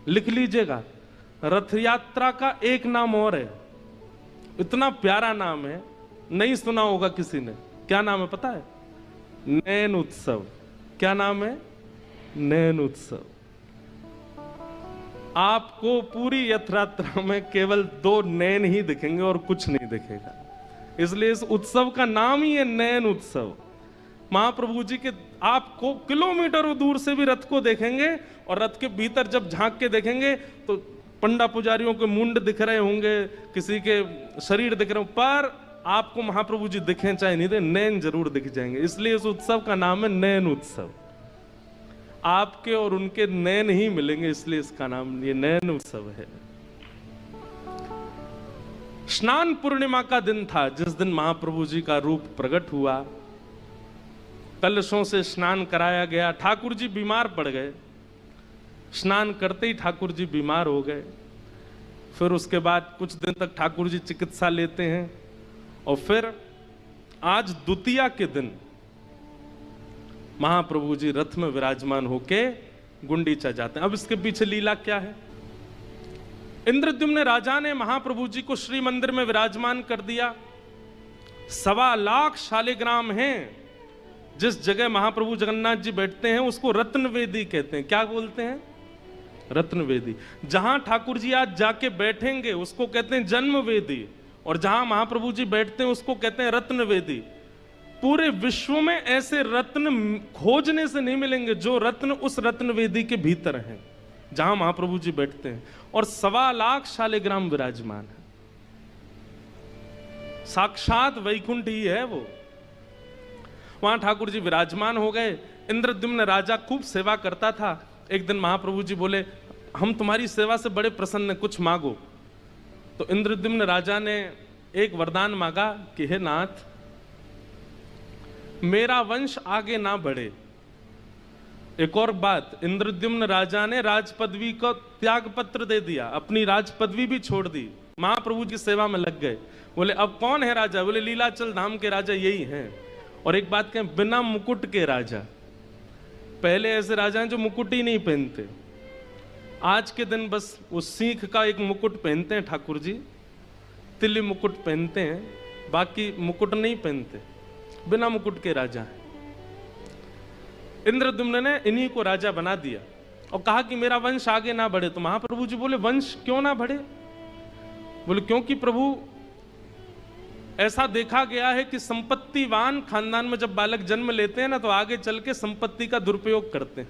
लिख लीजिएगा, रथ यात्रा का एक नाम और है, इतना प्यारा नाम है, नहीं सुना होगा किसी ने। क्या नाम है पता है? नैन उत्सव। क्या नाम है? नैन उत्सव। आपको पूरी रथ यात्रा में केवल 2 नैन ही दिखेंगे और कुछ नहीं दिखेगा, इसलिए इस उत्सव का नाम ही है नैन उत्सव। महाप्रभु जी के आपको किलोमीटरों दूर से भी रथ को देखेंगे और रथ के भीतर जब झांक के देखेंगे तो पंडा पुजारियों के मुंड दिख रहे होंगे, किसी के शरीर दिख रहे होंगे, पर आपको महाप्रभु जी दिखें चाहे नहीं दे, नैन जरूर दिख जाएंगे। इसलिए इस उत्सव का नाम है नैन उत्सव। आपके और उनके नैन ही मिलेंगे, इसलिए इसका नाम ये नैन उत्सव है। स्नान पूर्णिमा का दिन था जिस दिन महाप्रभु जी का रूप प्रकट हुआ। कलशों से स्नान कराया गया। ठाकुर जी बीमार पड़ गए, स्नान करते ही ठाकुर जी बीमार हो गए। फिर उसके बाद कुछ दिन तक ठाकुर जी चिकित्सा लेते हैं और फिर आज द्वितीया के दिन महाप्रभु जी रथ में विराजमान होके गुंडीचा जाते हैं। अब इसके पीछे लीला क्या है? इंद्रद्युम्न राजा ने महाप्रभु जी को श्री मंदिर में विराजमान कर दिया। 1.25 लाख शालिग्राम हैं। जिस जगह महाप्रभु जगन्नाथ जी बैठते हैं उसको रत्नवेदी कहते हैं। क्या बोलते हैं? रत्नवेदी। जहां ठाकुर जी आज जाके बैठेंगे उसको कहते हैं जन्मवेदी, और जहां महाप्रभु जी बैठते हैं उसको कहते हैं रत्नवेदी। पूरे विश्व में ऐसे रत्न खोजने से नहीं मिलेंगे जो रत्न उस रत्नवेदी के भीतर हैं जहां महाप्रभु जी बैठते हैं। और 1.25 लाख शालिग्राम विराजमान है। साक्षात वैकुंठ ही है वो। वहां ठाकुर जी विराजमान हो गए। इंद्रद्युम्न राजा खूब सेवा करता था। एक दिन महाप्रभु जी बोले, हम तुम्हारी सेवा से बड़े प्रसन्न हैं, कुछ मांगो। तो इंद्रद्युम्न राजा ने एक वरदान मांगा कि हे नाथ, मेरा वंश आगे ना बढ़े। एक और बात, इंद्रद्युम्न राजा ने राज पदवी को त्याग पत्र दे दिया, अपनी राज पदवी भी छोड़ दी, महाप्रभु की सेवा में लग गए। बोले अब कौन है राजा? बोले लीलाचल धाम के राजा यही हैं। और एक बात कहें, बिना मुकुट के राजा। पहले ऐसे राजा हैं जो मुकुट ही नहीं पहनते। आज के दिन बस वो सीख का एक मुकुट पहनते हैं ठाकुर जी, तिल्ली मुकुट पहनते हैं, बाकी मुकुट नहीं पहनते, बिना मुकुट के राजा हैं। इंद्रद्युम्न ने इन्हीं को राजा बना दिया और कहा कि मेरा वंश आगे ना बढ़े। तो महाप्रभु जी बोले वंश क्यों ना बढ़े? बोले क्योंकि प्रभु ऐसा देखा गया है कि संपत्तिवान खानदान में जब बालक जन्म लेते हैं ना तो आगे चल के संपत्ति का दुरुपयोग करते हैं।